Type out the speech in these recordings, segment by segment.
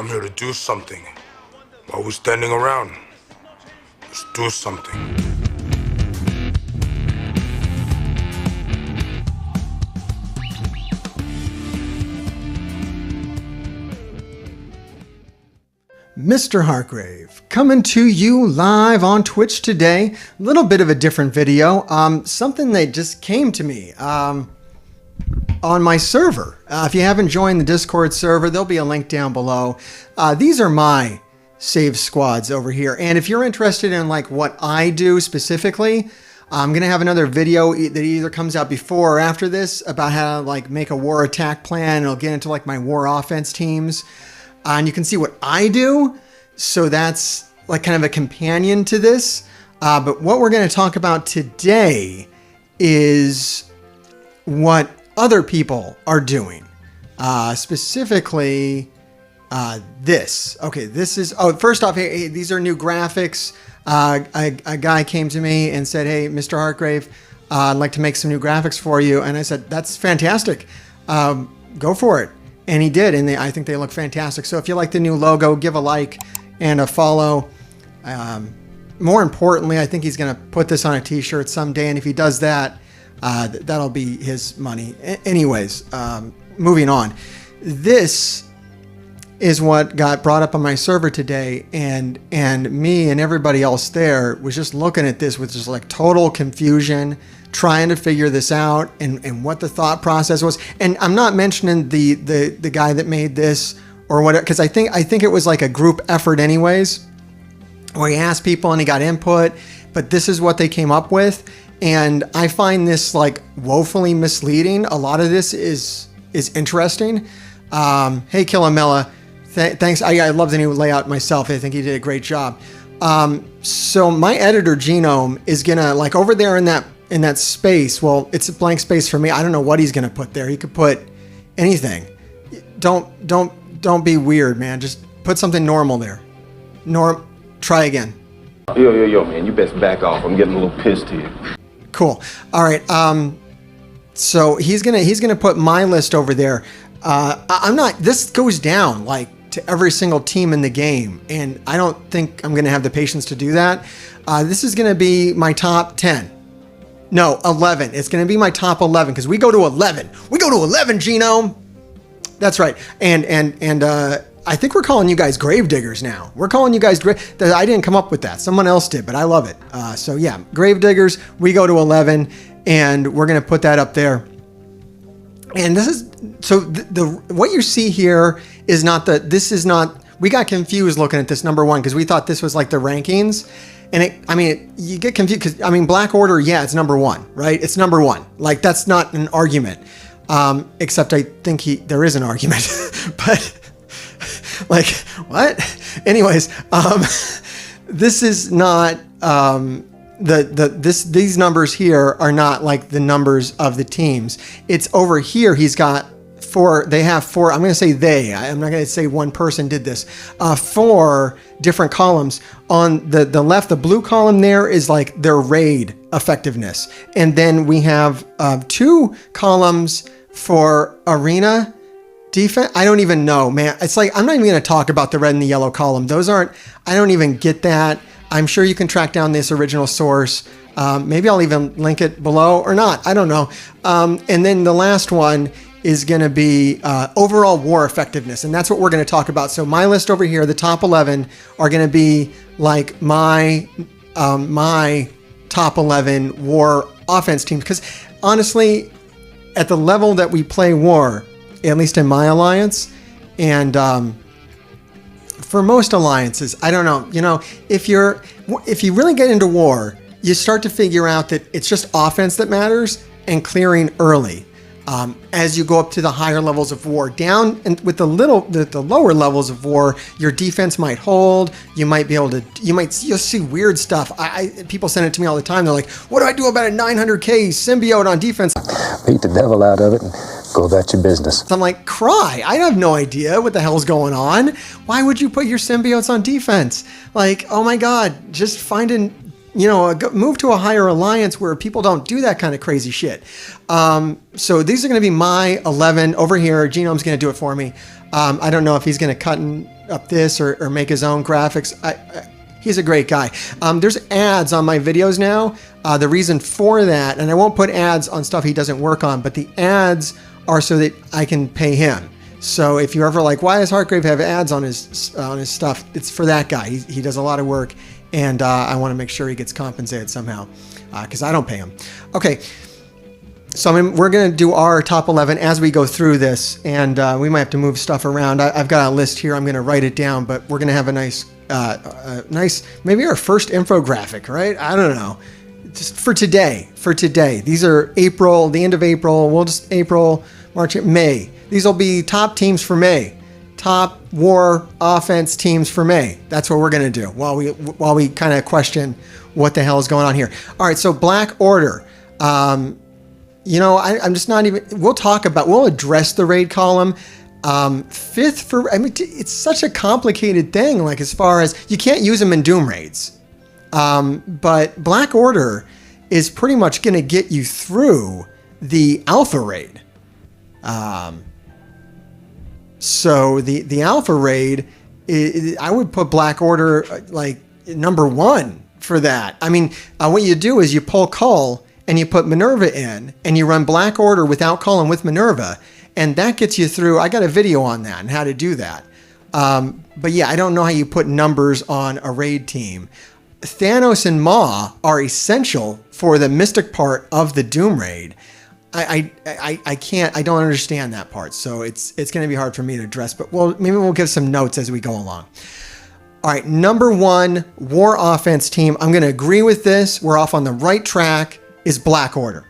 I'm here to do something. While we're standing around, let's do something. Mr. Hargrave, coming to you live on Twitch today. A little bit of a different video. Something that just came to me on my server. If you haven't joined the Discord server, there'll be a link down below. These are my save squads over here. And if you're interested in like what I do specifically, I'm going to have another video that either comes out before or after this about how to like make a war attack plan. I'll get into like my war offense teams. And you can see what I do. So that's like kind of a companion to this. But what we're going to talk about today is what other people are doing. Specifically, this. Okay, this is... Oh, first off, hey, these are new graphics. A guy came to me and said, hey, Mr. Hargrave, I'd like to make some new graphics for you. And I said, that's fantastic. Go for it. And he did, and I think they look fantastic. So if you like the new logo, give a like and a follow. More importantly, I think he's going to put this on a t-shirt someday, and if he does that, that'll be his money. Anyways, moving on. This is what got brought up on my server today, and me and everybody else there was just looking at this with just like total confusion, trying to figure this out and what the thought process was. And I'm not mentioning the guy that made this or what, because I think it was like a group effort anyways, where he asked people and he got input, but this is what they came up with. And I find this like woefully misleading. A lot of this is interesting. Hey, Killamella, thanks. I love the new layout myself. I think he did a great job. So my editor Genome is gonna like over there in that space. Well, it's a blank space for me. I don't know what he's gonna put there. He could put anything. Don't be weird, man. Just put something normal there. Try again. Yo, man, you best back off. I'm getting a little pissed here. Cool. All right. So he's gonna put my list over there. I'm not. This goes down like to every single team in the game, and I don't think I'm gonna have the patience to do that. This is gonna be my top 10. No, 11. It's gonna be my top 11 because we go to 11. We go to 11, Genome. That's right. And I think we're calling you guys Gravediggers now. We're calling you guys I didn't come up with that. Someone else did, but I love it. So yeah, Gravediggers. We go to 11, and we're gonna put that up there. And this is so what you see here is not we got confused looking at this number 1 because we thought this was like the rankings. And you get confused because Black Order, yeah, it's number 1, right? It's number 1. Like that's not an argument. Except I think there is an argument, but like what? Anyways, this is not, these numbers here are not like the numbers of the teams. It's over here. He's got 4. They have 4. I'm going to say I'm not going to say one person did this. 4 different columns. On the left, the blue column there is like their raid effectiveness. And then we have 2 columns for arena defense. I don't even know, man. It's like, I'm not even going to talk about the red and the yellow column. I don't even get that. I'm sure you can track down this original source. Maybe I'll even link it below or not. I don't know. And then the last one is going to be overall war effectiveness. And that's what we're going to talk about. So my list over here, the top 11 are going to be like my top 11 war offense teams. Because honestly, at the level that we play war, at least in my alliance, and for most alliances, I don't know, if you really get into war, you start to figure out that it's just offense that matters and clearing early. As you go up to the higher levels of war, down and with the lower levels of war, your defense might hold. You might be able to. You'll see weird stuff. People send it to me all the time. They're like, "What do I do about a 900k symbiote on defense?" Beat the devil out of it and go about your business. So I'm like, cry. I have no idea what the hell's going on. Why would you put your symbiotes on defense? Like, oh my god, just find move to a higher alliance where people don't do that kind of crazy shit. So these are going to be my 11 over here. Genome's going to do it for me. I don't know if he's going to cut up this or make his own graphics. He's a great guy. There's ads on my videos now. The reason for that, and I won't put ads on stuff he doesn't work on, but the ads are so that I can pay him. So if you're ever like, why does Hartgrave have ads on his stuff? It's for that guy. He does a lot of work, and I want to make sure he gets compensated somehow because I don't pay him. Okay, so we're going to do our top 11 as we go through this, and we might have to move stuff around. I've got a list here. I'm going to write it down, but we're going to have a nice, maybe our first infographic, right? I don't know. Just for today. These are April, the end of April. April, March, May. These will be top teams for May. Top war offense teams for May. That's what we're going to do while we kind of question what the hell is going on here. All right, so Black Order. I'm just not even, we'll address the raid column. Fifth for, it's such a complicated thing, like as far as, you can't use them in Doom raids. But Black Order is pretty much going to get you through the Alpha raid. So the Alpha raid, I would put Black Order like number 1 for that. What you do is you pull Cull and you put Minerva in and you run Black Order without Cull and with Minerva. And that gets you through. I got a video on that and how to do that. But yeah, I don't know how you put numbers on a raid team. Thanos and Maw are essential for the mystic part of the Doom raid. I don't understand that part. So it's going to be hard for me to address, but maybe we'll give some notes as we go along. All right. Number 1 war offense team. I'm going to agree with this. We're off on the right track is Black Order.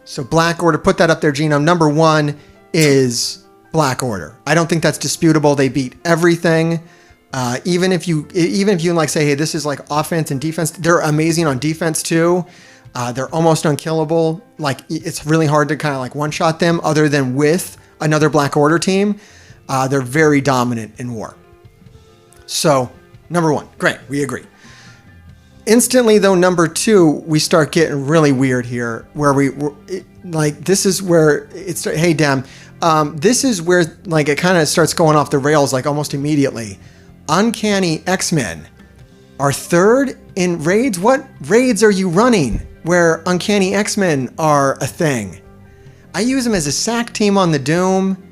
So Black Order, put that up there, Genome. Number 1 is Black Order. I don't think that's disputable. They beat everything. Even if you like say, hey, this is like offense and defense, they're amazing on defense too. They're almost unkillable. Like it's really hard to kind of like one-shot them other than with another Black Order team. They're very dominant in war. So number 1, great, we agree. Instantly though, number 2, we start getting really weird here where this is where it's, hey Dem, this is where like it kind of starts going off the rails like almost immediately. Uncanny X-Men are 3rd in raids. What raids are you running where Uncanny X-Men are a thing? I use them as a sack team on the Doom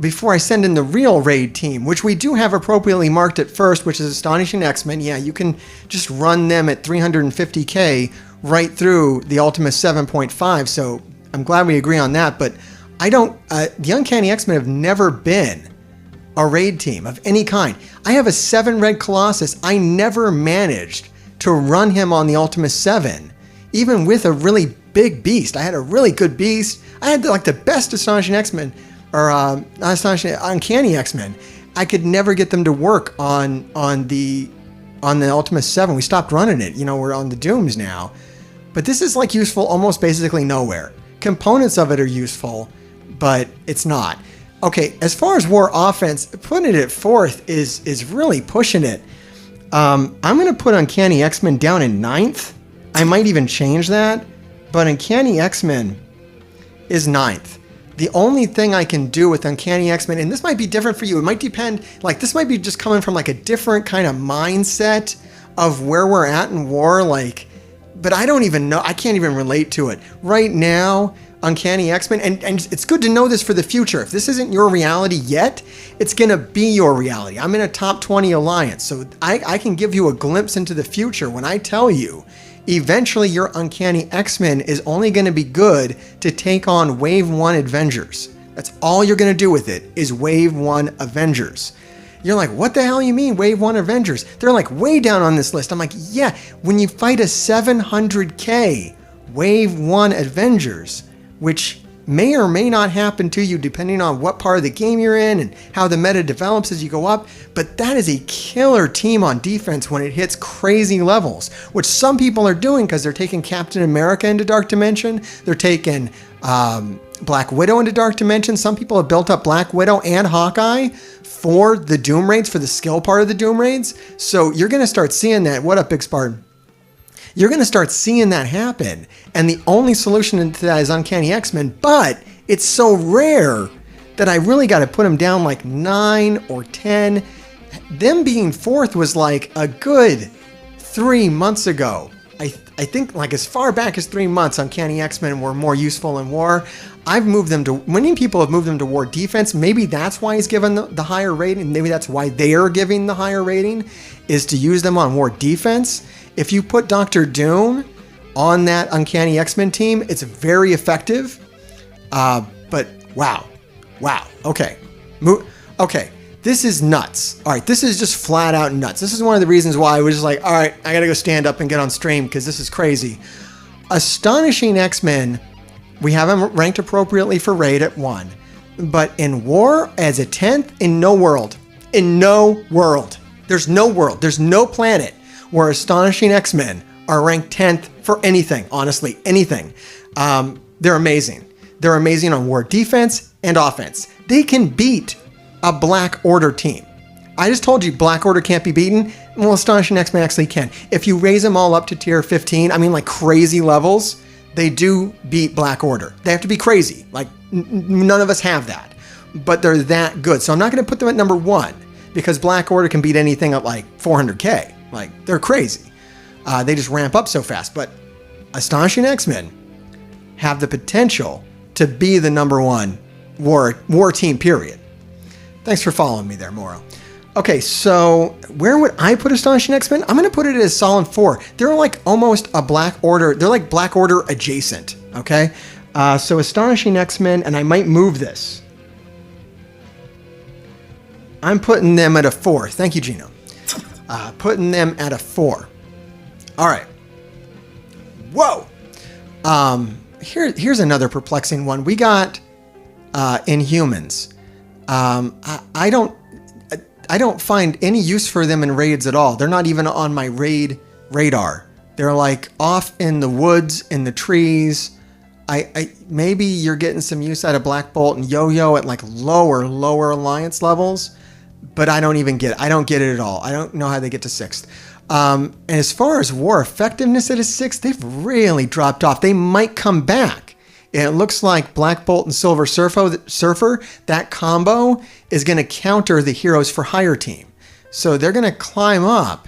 before I send in the real raid team, which we do have appropriately marked at first, which is Astonishing X-Men. Yeah, you can just run them at 350k right through the Ultimus 7.5. So I'm glad we agree on that. But the Uncanny X-Men have never been a raid team of any kind. I have a 7 Red Colossus. I never managed to run him on the Ultimus 7, even with a really big beast. I had a really good beast. I had like the best Astonishing X-Men, or not Astonishing, Uncanny X-Men. I could never get them to work on the Ultimus 7. We stopped running it. We're on the Dooms now. But this is like useful almost basically nowhere. Components of it are useful, but it's not. Okay, as far as war offense, putting it at 4th is really pushing it. I'm going to put Uncanny X-Men down in 9th. I might even change that, but Uncanny X-Men is 9th. The only thing I can do with Uncanny X-Men, and this might be different for you, it might depend, like this might be just coming from like a different kind of mindset of where we're at in war, but I don't even know, I can't even relate to it. Right now, Uncanny X-Men, and it's good to know this for the future. If this isn't your reality yet, it's going to be your reality. I'm in a top 20 alliance, so I can give you a glimpse into the future when I tell you eventually your Uncanny X-Men is only going to be good to take on Wave 1 Avengers. That's all you're going to do with it is Wave 1 Avengers. You're like, what the hell you mean Wave 1 Avengers? They're like way down on this list. I'm like, yeah, when you fight a 700k Wave 1 Avengers, which may or may not happen to you depending on what part of the game you're in and how the meta develops as you go up. But that is a killer team on defense when it hits crazy levels, which some people are doing because they're taking Captain America into Dark Dimension. They're taking Black Widow into Dark Dimensions. Some people have built up Black Widow and Hawkeye for the Doom Raids, for the skill part of the Doom Raids. So you're going to start seeing that. What up, Big Spartan? You're going to start seeing that happen. And the only solution to that is Uncanny X-Men. But it's so rare that I really got to put them down like 9 or 10. Them being 4th was like a good 3 months ago. I think like as far back as 3 months, Uncanny X-Men were more useful in war. I've moved them to, many people have moved them to war defense. Maybe that's why he's given the higher rating. Maybe that's why they're giving the higher rating, is to use them on war defense. If you put Dr. Doom on that Uncanny X-Men team, it's very effective. But wow. Okay. Okay. This is nuts. All right, this is just flat out nuts. This is one of the reasons why I was just like, all right, I gotta go stand up and get on stream because this is crazy. Astonishing X-Men, we have them ranked appropriately for raid at 1. But in war, as a 10th, in no world. In no world. There's no world. There's no planet where Astonishing X-Men are ranked 10th for anything, honestly, anything. They're amazing. They're amazing on war defense and offense. They can beat a Black Order team. I just told you Black Order can't be beaten. Well, Astonishing X-Men actually can. If you raise them all up to tier 15, I mean like crazy levels, they do beat Black Order. They have to be crazy. Like none of us have that, but they're that good. So I'm not going to put them at number 1 because Black Order can beat anything at like 400K. Like they're crazy. They just ramp up so fast. But Astonishing X-Men have the potential to be the number 1 war team, period. Thanks for following me there, Moro. Okay, so where would I put Astonishing X-Men? I'm going to put it as solid 4. They're like almost a Black Order. They're like Black Order adjacent, okay? So Astonishing X-Men, and I might move this. I'm putting them at a 4. Thank you, Gino. Putting them at a 4. All right. Whoa. Here's another perplexing one. We got Inhumans. I don't find any use for them in raids at all. They're not even on my raid radar. They're like off in the woods, in the trees. I maybe you're getting some use out of Black Bolt and Yo-Yo at like lower alliance levels, but I don't get it at all. I don't know how they get to 6th. And as far as war effectiveness at a 6th, they've really dropped off. They might come back. And it looks like Black Bolt and Silver Surfer, that combo is going to counter the Heroes for Hire team. So they're going to climb up.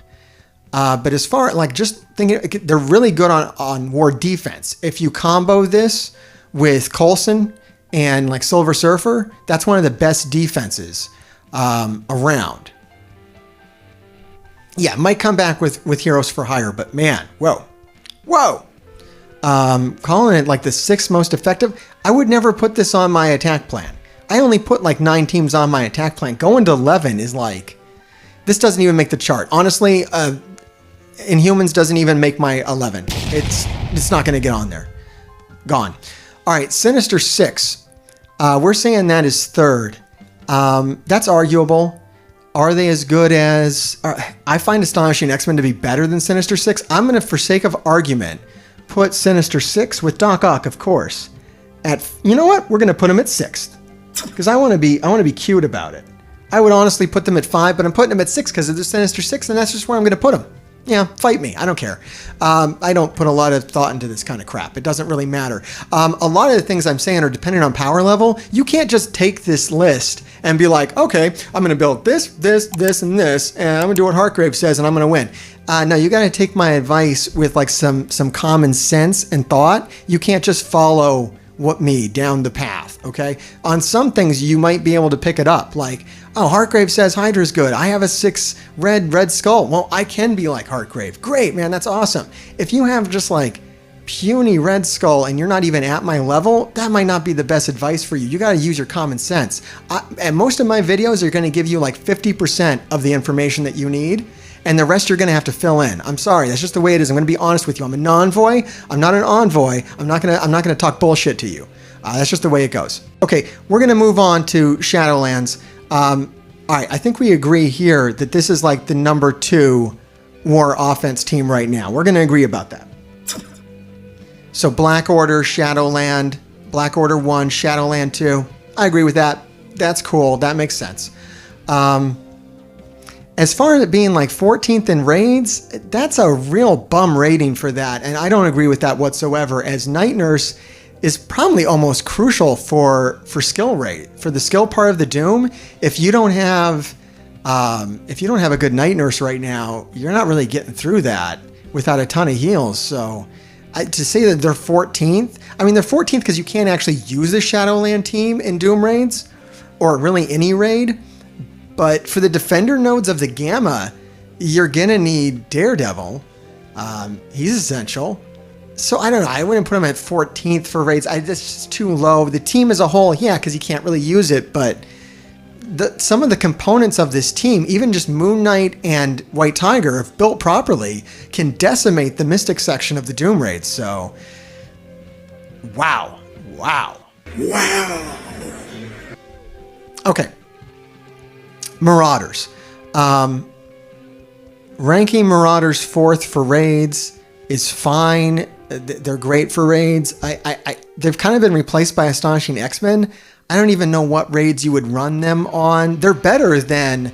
But as far like just thinking, they're really good on war defense. If you combo this with Coulson and like Silver Surfer, that's one of the best defenses around. Yeah, might come back with Heroes for Hire, but man, whoa. Calling it like the 6th most effective. I would never put this on my attack plan. I only put like 9 teams on my attack plan. Going to 11 is like, this doesn't even make the chart. Honestly, Inhumans doesn't even make my 11. It's not going to get on there. Gone. All right, Sinister 6. We're saying that is 3rd. That's arguable. Are they as good as... I find Astonishing X-Men to be better than Sinister 6. I'm going to, for sake of argument, put Sinister 6 with Doc Ock, of course. You know what? We're going to put him at 6th. Because I want to be cute about it. I would honestly put them at 5, but I'm putting them at 6 because of the Sinister 6, and that's just where I'm going to put them. Yeah, fight me. I don't care. I don't put a lot of thought into this kind of crap. It doesn't really matter. A lot of the things I'm saying are dependent on power level. You can't just take this list and be like, okay, I'm going to build this, and this, and I'm going to do what Hartgrave says, and I'm going to win. No, you got to take my advice with like some common sense and thought. You can't just follow me down the path, okay? On some things, you might be able to pick it up. Like, oh, Hartgrave says Hydra's good. I have a 6 red skull. Well, I can be like Hartgrave. Great, man, that's awesome. If you have just like puny red skull and you're not even at my level, that might not be the best advice for you. You got to use your common sense. And most of my videos are going to give you like 50% of the information that you need. And the rest you're going to have to fill in. I'm sorry, that's just the way it is. I'm going to be honest with you. I'm a non-voy. I'm not an envoy. I'm not going to talk bullshit to you. That's just the way it goes. Okay, we're going to move on to Shadowlands. All right, I think we agree here that this is like the number 2 war offense team right now. We're going to agree about that. So Black Order, Shadowland, Black Order 1, Shadowland 2. I agree with that. That's cool. That makes sense. As far as it being like 14th in raids, that's a real bum rating for that. And I don't agree with that whatsoever, as Night Nurse is probably almost crucial for skill rate, for the skill part of the Doom. If you don't have a good Night Nurse right now, you're not really getting through that without a ton of heals. So to say that they're 14th, I mean, they're 14th because you can't actually use the Shadowland team in Doom raids, or really any raid. But for the defender nodes of the Gamma, you're gonna need Daredevil. He's essential. So I don't know. I wouldn't put him at 14th for raids. That's just too low. The team as a whole, yeah, because you can't really use it. But some of the components of this team, even just Moon Knight and White Tiger, if built properly, can decimate the Mystic section of the Doom raids. So, wow. Okay. Marauders. Ranking Marauders 4th for raids is fine. They're great for raids. They've kind of been replaced by Astonishing X-Men. I don't even know what raids you would run them on. They're better than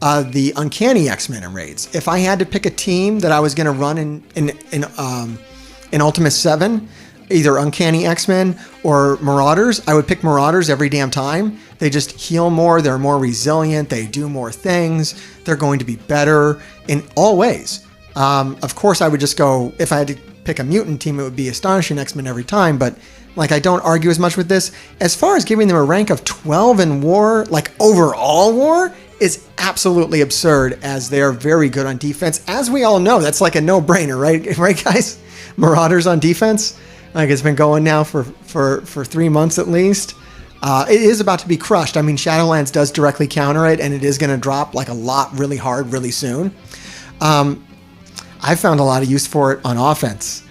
the Uncanny X-Men in raids. If I had to pick a team that I was going to run in Ultimate 7, either Uncanny X-Men or Marauders, I would pick Marauders every damn time. They just heal more. They're more resilient. They do more things. They're going to be better in all ways. Of course, I would just go, if I had to pick a mutant team, it would be Astonishing X-Men every time. But like, I don't argue as much with this. As far as giving them a rank of 12 in war, like overall war, is absolutely absurd, as they are very good on defense. As we all know, that's like a no-brainer, right? Right, guys? Marauders on defense. Like, it's been going now for 3 months at least. It is about to be crushed. I mean, Shadowlands does directly counter it, and it is going to drop like a lot really hard really soon. I found a lot of use for it on offense.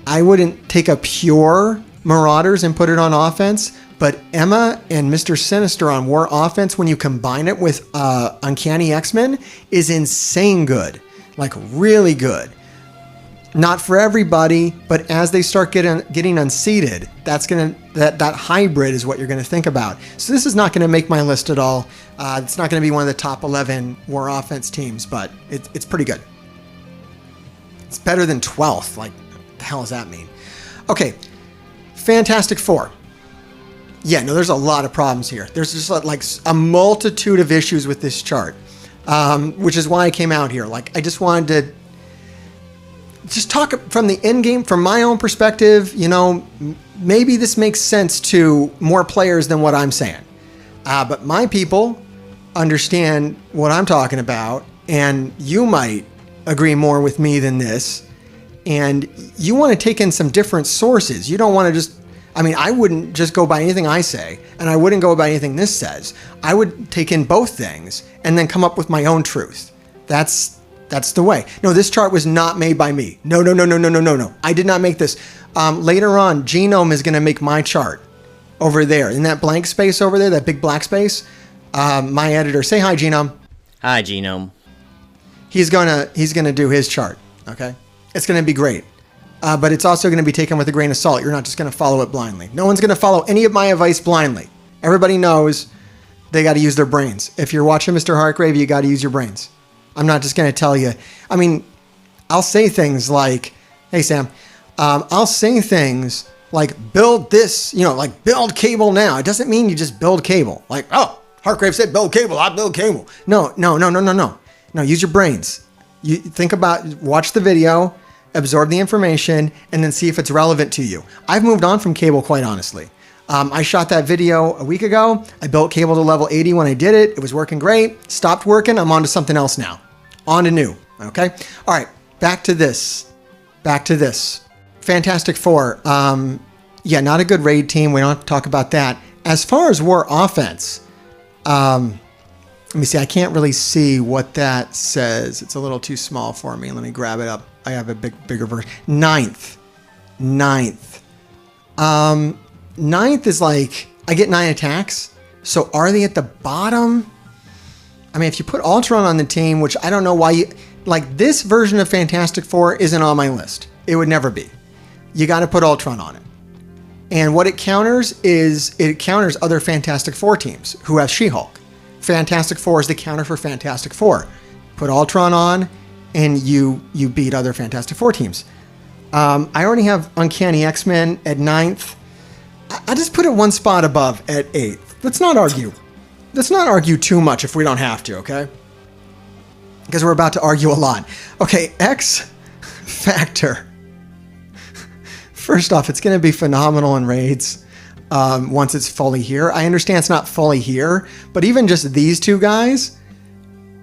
I wouldn't take a pure Marauders and put it on offense, but Emma and Mr. Sinister on war offense, when you combine it with Uncanny X-Men, is insane good. Like, really good. Not for everybody, but as they start getting unseated, that hybrid is what you're going to think about. So this is not going to make my list at all. It's not going to be one of the top 11 war offense teams, but it's pretty good. It's better than 12th. Like, the hell does that mean? Okay, Fantastic Four. Yeah, no, there's a lot of problems here. There's just like a multitude of issues with this chart, which is why I came out here. Like, I just wanted to just talk from the end game, from my own perspective. You know, maybe this makes sense to more players than what I'm saying. But my people understand what I'm talking about, and you might agree more with me than this. And you want to take in some different sources. You don't want to just, I mean, I wouldn't just go by anything I say, and I wouldn't go by anything this says. I would take in both things and then come up with my own truth. That's the way. No, this chart was not made by me. No. I did not make this. Later on, Genome is going to make my chart over there. In that blank space over there, that big black space, my editor, say hi, Genome. Hi, Genome. He's gonna do his chart, okay? It's going to be great. But it's also going to be taken with a grain of salt. You're not just going to follow it blindly. No one's going to follow any of my advice blindly. Everybody knows they got to use their brains. If you're watching Mr. Hartgrave, you got to use your brains. I'm not just going to tell you. I mean, I'll say things like, hey, Sam, I'll say things like build this, like build cable now. It doesn't mean you just build cable. Like, oh, Hartgrave said build cable, I build cable. No, use your brains. You think about, watch the video, absorb the information, and then see if it's relevant to you. I've moved on from cable, quite honestly. I shot that video a week ago. I built cable to level 80 when I did it. It was working great. Stopped working. I'm on to something else now. On to new. Okay? All right. Back to this. Fantastic Four. Yeah, not a good raid team. We don't have to talk about that. As far as war offense, let me see. I can't really see what that says. It's a little too small for me. Let me grab it up. I have a bigger version. Ninth. Ninth is like, I get 9 attacks. So are they at the bottom? I mean, if you put Ultron on the team, which I don't know why like this version of Fantastic Four isn't on my list. It would never be. You got to put Ultron on it. And what it counters is it counters other Fantastic Four teams who have She-Hulk. Fantastic Four is the counter for Fantastic Four. Put Ultron on, and you beat other Fantastic Four teams. I already have Uncanny X-Men at 9th. I just put it one spot above at 8th. Let's not argue. Let's not argue too much if we don't have to, okay? Because we're about to argue a lot. Okay, X Factor. First off, it's going to be phenomenal in raids once it's fully here. I understand it's not fully here, but even just these two guys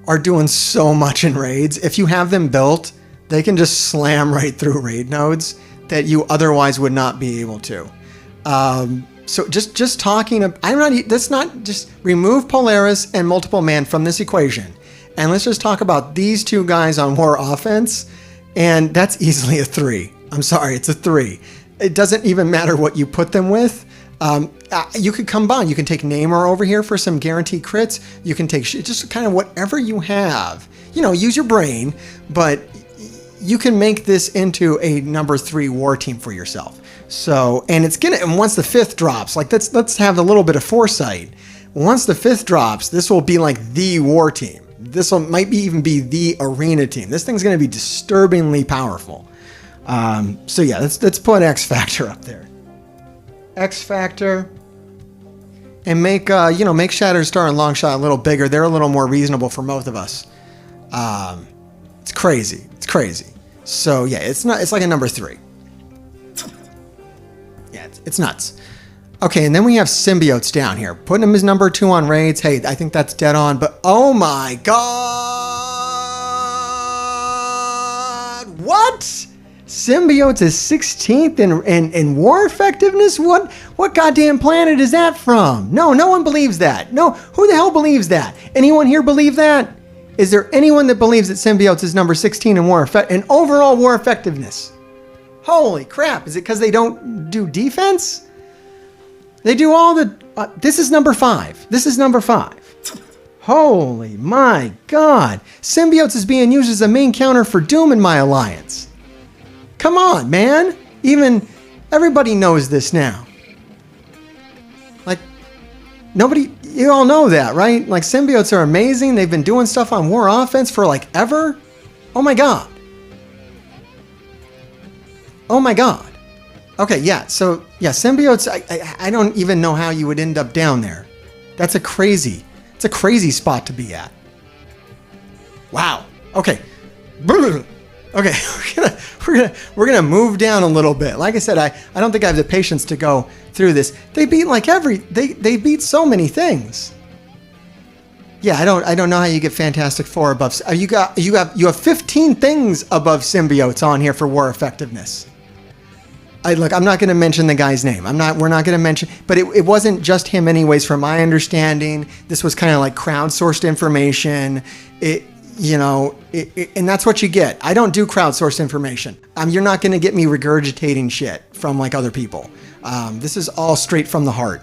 are doing so much in raids. If you have them built, they can just slam right through raid nodes that you otherwise would not be able to. So just talking, let's not just remove Polaris and Multiple Man from this equation. And let's just talk about these two guys on war offense. And that's easily a 3. I'm sorry, it's a 3. It doesn't even matter what you put them with. You could combine. You can take Namor over here for some guaranteed crits. You can take just kind of whatever you have. Use your brain, but you can make this into a number 3 war team for yourself. So, and once the 5th drops, like let's have a little bit of foresight. Once the 5th drops, this will be like the war team. This might even be the arena team. This thing's going to be disturbingly powerful. So yeah, let's put X Factor up there. X Factor, and make Shatterstar and Longshot a little bigger. They're a little more reasonable for most of us. It's crazy. It's crazy. So yeah, it's like a number 3. Yeah, it's nuts. Okay, and then we have Symbiotes down here. Putting him as number 2 on raids. Hey, I think that's dead on. But oh my god, what? Symbiotes is 16th in war effectiveness? What goddamn planet is that from? No one believes that. No, who the hell believes that? Anyone here believe that? Is there anyone that believes that Symbiotes is number 16 in overall war effectiveness? Holy crap, is it because they don't do defense? They do all the... this is number 5. This is number 5. Holy my god. Symbiotes is being used as a main counter for Doom in my alliance. Come on, man. Even everybody knows this now. Like, nobody... You all know that, right? Like, Symbiotes are amazing. They've been doing stuff on war offense for, like, ever. Oh my god. Oh my god. Okay, yeah, so, yeah, Symbiotes, I don't even know how you would end up down there. It's a crazy spot to be at. Wow. Okay. Okay, we're gonna move down a little bit. Like I said, I don't think I have the patience to go through this. They beat they beat so many things. Yeah, I don't know how you get Fantastic Four above. You have 15 things above Symbiotes on here for war effectiveness. I'm not going to mention the guy's name. We're not going to mention, but it wasn't just him anyways, from my understanding. This was kind of like crowdsourced information. And that's what you get. I don't do crowdsourced information. You're not going to get me regurgitating shit from like other people. This is all straight from the heart.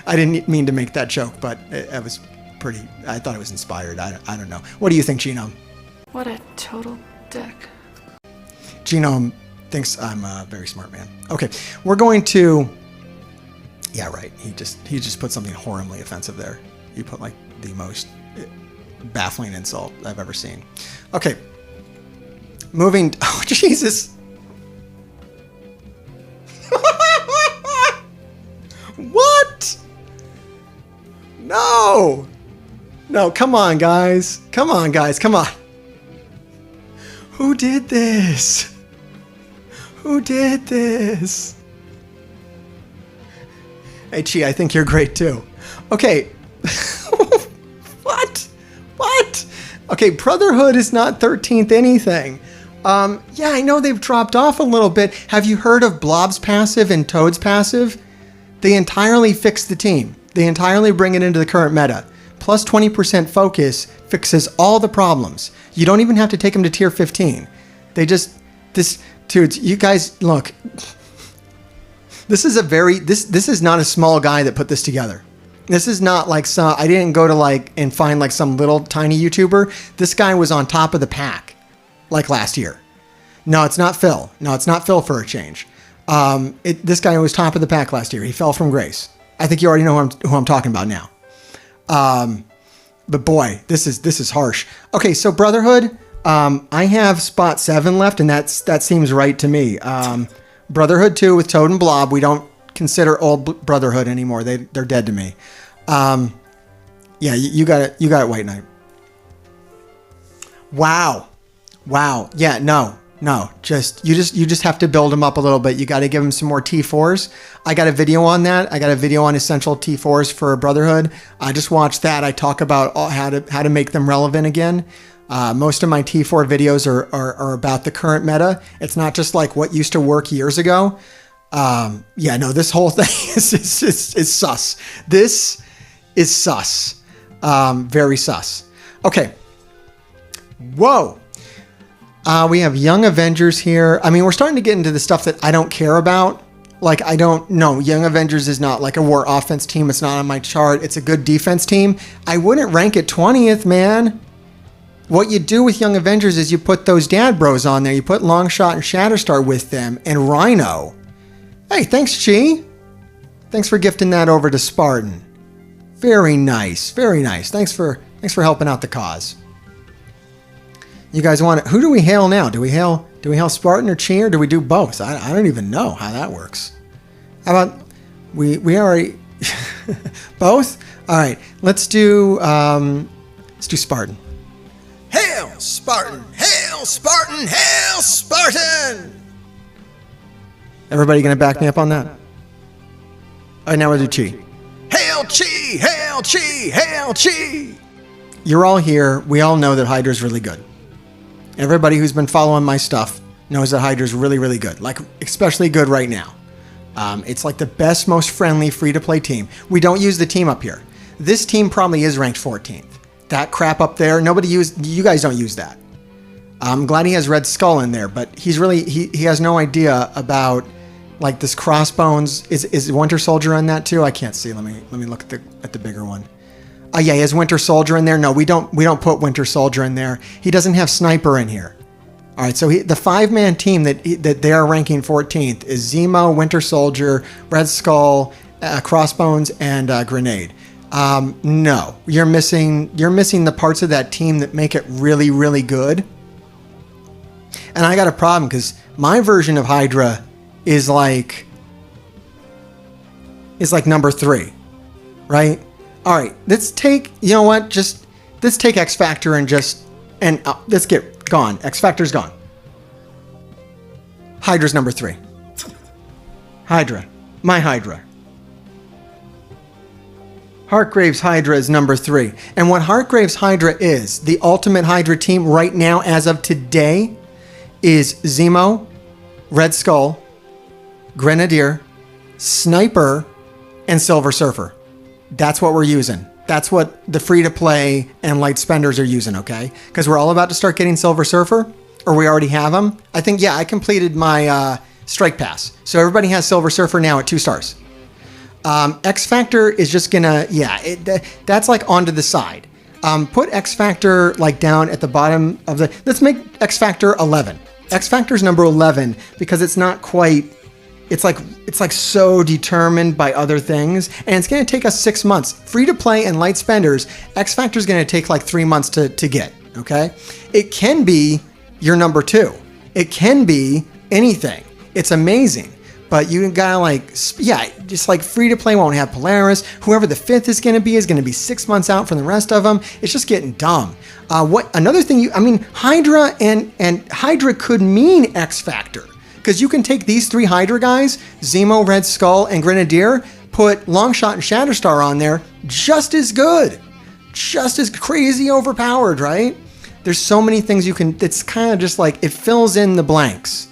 I didn't mean to make that joke, but it was pretty, I thought it was inspired. I don't know. What do you think, Genome? What a total dick. Genome thinks I'm a very smart man. Okay, we're going to... Yeah, right. He just put something horribly offensive there. He put like the most baffling insult I've ever seen. Okay, moving... Oh, Jesus. What? No. No, come on, guys. Come on, guys. Come on. Who did this? Who did this? Hey, Chi, I think you're great too. Okay. What? Okay, Brotherhood is not 13th anything. Yeah, I know they've dropped off a little bit. Have you heard of Blob's passive and Toad's passive? They entirely fix the team. They entirely bring it into the current meta. Plus 20% focus fixes all the problems. You don't even have to take them to tier 15. Dudes, you guys, look. This is not a small guy that put this together. This is not like I didn't go to and find some little tiny YouTuber. This guy was on top of the pack last year. No, it's not Phil. No, it's not Phil for a change. This guy was top of the pack last year. He fell from grace. I think you already know who I'm talking about now. But boy, this is harsh. Okay, so Brotherhood, I have spot 7 left, and that seems right to me. Brotherhood 2 with Toad and Blob. We don't consider old Brotherhood anymore. They're dead to me. Yeah, you got it. You got it, White Knight. Wow. Yeah, no. You just have to build them up a little bit. You got to give them some more T4s. I got a video on that. I got a video on essential T4s for Brotherhood. I just watched that. I talk about how to make them relevant again. Most of my T4 videos are about the current meta. It's not just like what used to work years ago. Yeah, no, this whole thing is sus. This is sus. Very sus. Okay. Whoa. We have Young Avengers here. I mean, we're starting to get into the stuff that I don't care about. Like, I don't know. Young Avengers is not like a war offense team. It's not on my chart. It's a good defense team. I wouldn't rank it 20th, man. What you do with Young Avengers is you put those dad bros on there. You put Longshot and Shatterstar with them and Rhino. Hey, thanks, Chi. Thanks for gifting that over to Spartan. Very nice. Very nice. Thanks for helping out the cause. You guys want it? Who do we hail now? Do we hail Spartan or Chi, or do we do both? I don't even know how that works. How about we already both? All right, let's do Spartan. Hail Spartan! Hail Spartan! Hail Spartan! Everybody gonna back me up on that? All right, now we'll do Chi. Hail Chi! Hail Chi! Hail Chi! You're all here. We all know that Hydra's really good. Everybody who's been following my stuff knows that Hydra's really, really good. Like, especially good right now. It's like the best, most friendly, free-to-play team. We don't use the team up here. This team probably is ranked 14th. That crap up there, you guys don't use that. I'm glad he has Red Skull in there, but he has no idea about, like, this Crossbones. Is Winter Soldier on that too? I can't see. Let me look at the bigger one. Yeah, he has Winter Soldier in there. No, we don't put Winter Soldier in there. He doesn't have Sniper in here. All right, so the 5-man team that they are ranking 14th is Zemo, Winter Soldier, Red Skull, Crossbones, and Grenade. No, you're missing the parts of that team that make it really, really good. And I got a problem because my version of Hydra is like number 3, right? All right, let's take, you know what? Let's take X Factor and let's get gone. X Factor's gone. Hydra's number 3. Hydra. My Hydra. Hargrave's Hydra is number 3. And what Hargrave's Hydra is, the ultimate Hydra team right now as of today, is Zemo, Red Skull, Grenadier, Sniper, and Silver Surfer. That's what we're using. That's what the free-to-play and light spenders are using, okay? Because we're all about to start getting Silver Surfer, or we already have them. I think, yeah, I completed my Strike Pass. So everybody has Silver Surfer now at 2 stars. X Factor is just gonna, that's like onto the side. Put X Factor like down at the bottom of let's make X Factor 11. X Factor's number 11 because it's not quite, it's like so determined by other things, and it's going to take us 6 months. Free to play and light spenders, X Factor is going to take like 3 months to get, okay? It can be your number 2. It can be anything. It's amazing. But you gotta just like free to play won't have Polaris. Whoever the 5th is going to be 6 months out from the rest of them. It's just getting dumb. Another thing Hydra and Hydra could mean X Factor. Because you can take these 3 Hydra guys, Zemo, Red Skull, and Grenadier, put Longshot and Shatterstar on there, just as good. Just as crazy overpowered, right? There's so many things you can, it's kind of just like, it fills in the blanks.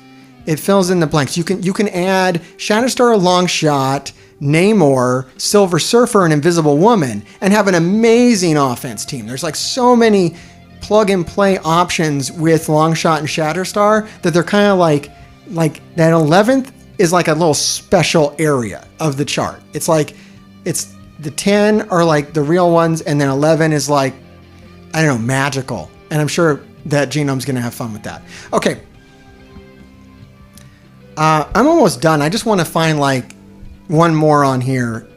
It fills in the blanks. You can add Shatterstar, Longshot, Namor, Silver Surfer, and Invisible Woman, and have an amazing offense team. There's like so many plug-and-play options with Longshot and Shatterstar that they're kind of like that 11th is like a little special area of the chart. It's like, it's the 10 are like the real ones, and then 11 is like, I don't know, magical. And I'm sure that Genome's going to have fun with that. Okay. I'm almost done. I just want to find like one more on here.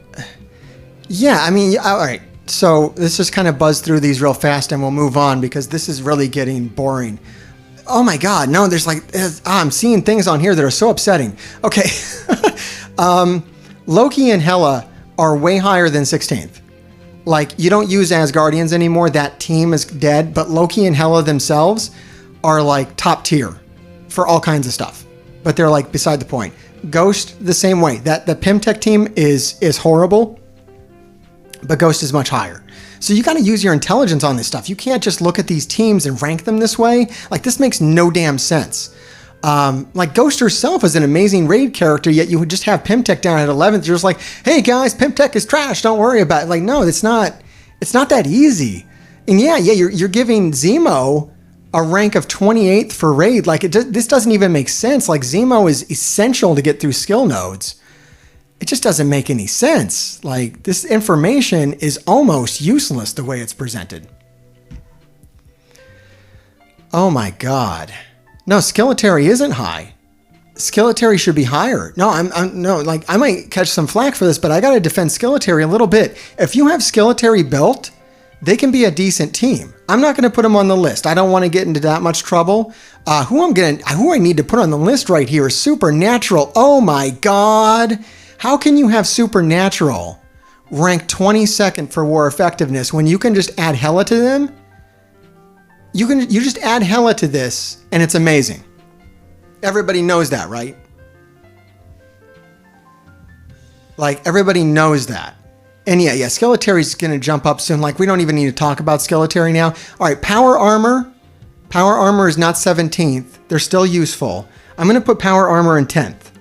Yeah, I mean, all right. So let's just kind of buzz through these real fast and we'll move on because this is really getting boring. Oh my God, no, there's like, I'm seeing things on here that are so upsetting. Okay. Loki and Hela are way higher than 16th. Like, you don't use Asgardians anymore. That team is dead, but Loki and Hela themselves are like top tier for all kinds of stuff. But they're like beside the point. Ghost, the same way. That the Pimtech team is horrible, but Ghost is much higher. So you got to use your intelligence on this stuff. You can't just look at these teams and rank them this way. Like, this makes no damn sense. Like, Ghost herself is an amazing raid character, yet you would just have Pimtech down at 11th. You're just like, hey guys, Pimtech is trash. Don't worry about it. Like, no, it's not that easy. And yeah, you're giving Zemo a rank of 28th for raid. Like, this doesn't even make sense. Like, Zemo is essential to get through skill nodes. It just doesn't make any sense. Like, this information is almost useless the way it's presented. Oh my God. No, Skeletori isn't high. Skeletori should be higher. No, I might catch some flack for this, but I got to defend Skeletori a little bit. If you have Skeletori built, they can be a decent team. I'm not going to put them on the list. I don't want to get into that much trouble. Who I need to put on the list right here is Supernatural. Oh my God. How can you have Supernatural rank 22nd for war effectiveness when you can just add Hela to them? You just add Hela to this and it's amazing. Everybody knows that, right? Like, everybody knows that. And yeah, Skeletori's going to jump up soon. Like, we don't even need to talk about Skeletori now. All right, Power Armor. Power Armor is not 17th. They're still useful. I'm going to put Power Armor in 10th.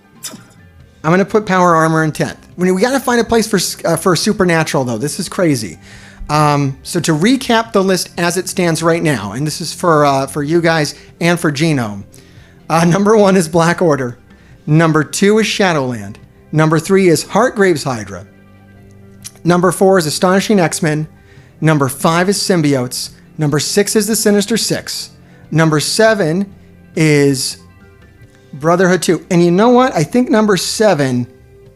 I'm going to put Power Armor in 10th. We got to find a place for Supernatural, though. This is crazy. So to recap the list as it stands right now, and this is for you guys and for Genome. Number 1 is Black Order. Number 2 is Shadowland. Number 3 is Heartgrave's Hydra. Number 4 is Astonishing X-Men. Number 5 is Symbiotes. Number 6 is the Sinister Six. Number 7 is Brotherhood 2. And you know what? I think number 7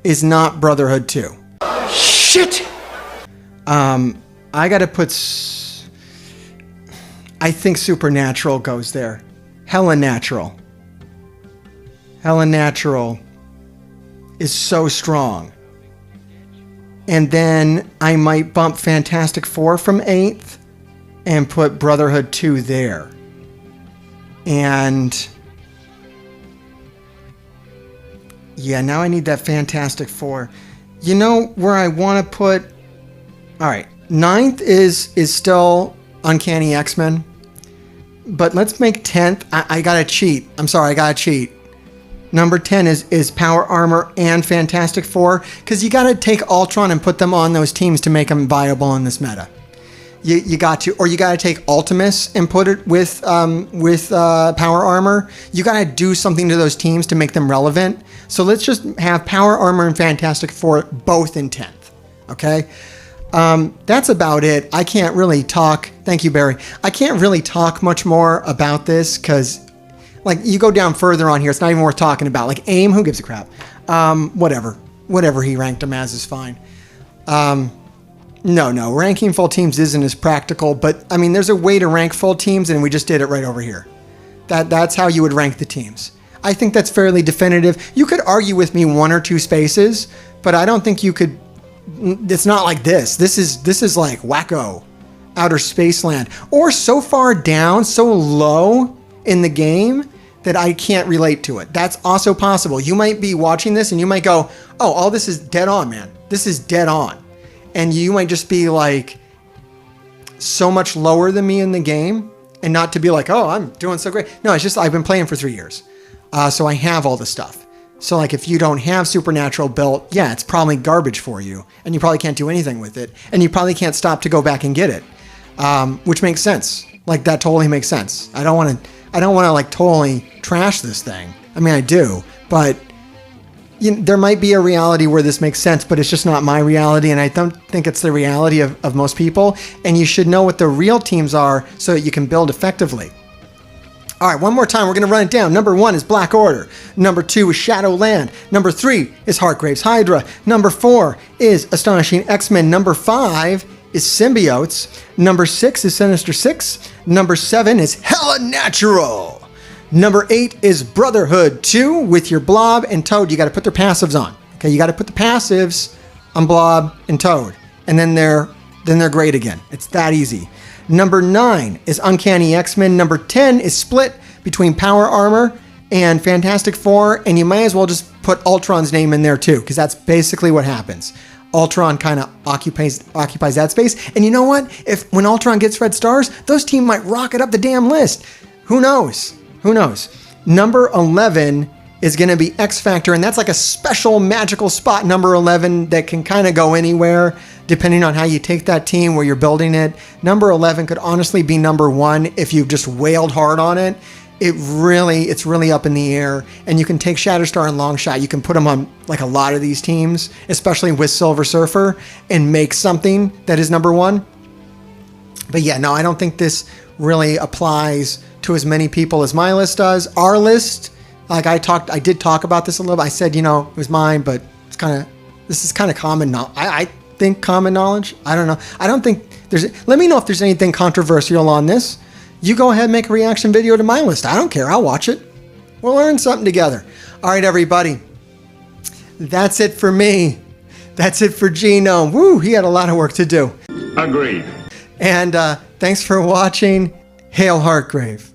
is not Brotherhood 2. Shit! I gotta put... I think Supernatural goes there. Helen Natural is so strong. And then I might bump Fantastic Four from 8th and put Brotherhood 2 there. And... yeah, now I need that Fantastic Four. You know where I want to put... all right, 9th is still Uncanny X-Men. But let's make 10th... I gotta cheat. I'm sorry, I gotta cheat. Number 10 is Power Armor and Fantastic Four. Because you gotta take Ultron and put them on those teams to make them viable in this meta. You got to. Or you gotta take Ultimus and put it with Power Armor. You gotta do something to those teams to make them relevant. So let's just have Power Armor and Fantastic Four both in 10th. Okay? That's about it. I can't really talk. Thank you, Barry. I can't really talk much more about this because, like, you go down further on here, it's not even worth talking about. Like, AIM, who gives a crap? Whatever he ranked them as is fine. No, ranking full teams isn't as practical, but I mean, there's a way to rank full teams, and we just did it right over here. That's how you would rank the teams. I think that's fairly definitive. You could argue with me 1 or 2 spaces, but I don't think you could. It's not like this. This is like wacko, outer space land, or so far down, so low in the game that I can't relate to it. That's also possible. You might be watching this and you might go, oh, all this is dead on, man. This is dead on. And you might just be like so much lower than me in the game and not to be like, oh, I'm doing so great. No, it's just I've been playing for 3 years. So I have all the stuff. So like if you don't have Supernatural built, yeah, it's probably garbage for you. And you probably can't do anything with it. And you probably can't stop to go back and get it. Which makes sense. Like that totally makes sense. I don't want to like totally trash this thing. I mean, I do, but there might be a reality where this makes sense, but it's just not my reality. And I don't think it's the reality of most people. And you should know what the real teams are so that you can build effectively. All right, one more time. We're going to run it down. Number 1 is Black Order. Number 2 is Shadowland. Number 3 is Hargrave's Hydra. Number 4 is Astonishing X-Men. Number 5 is Symbiotes. Number 6 is Sinister Six. Number 7 is Hella Natural. Number 8 is Brotherhood 2 with your Blob and Toad. You got to put their passives on. Okay, you got to put the passives on Blob and Toad, and then they're great again. It's that easy. Number 9 is Uncanny X-Men. Number 10 is split between Power Armor and Fantastic Four, and you might as well just put Ultron's name in there too, because that's basically what happens. Ultron kind of occupies that space, and you know what? If when Ultron gets red stars, those teams might rocket up the damn list. Who knows? Who knows? Number 11 is going to be X Factor, and that's like a special magical spot, number 11, that can kind of go anywhere depending on how you take that team, where you're building it. Number 11 could honestly be number 1 if you've just wailed hard on it. It's really up in the air, and you can take Shatterstar and Longshot. You can put them on like a lot of these teams, especially with Silver Surfer, and make something that is number 1. But yeah, no, I don't think this really applies to as many people as my list does. Our list, like I did talk about this a little bit. I said, it was mine, but this is kind of common. I think common knowledge. I don't know. I don't think let me know if there's anything controversial on this. You go ahead and make a reaction video to my list. I don't care. I'll watch it. We'll learn something together. All right, everybody. That's it for me. That's it for Genome. Woo, he had a lot of work to do. Agreed. And thanks for watching. Hail Hargrave.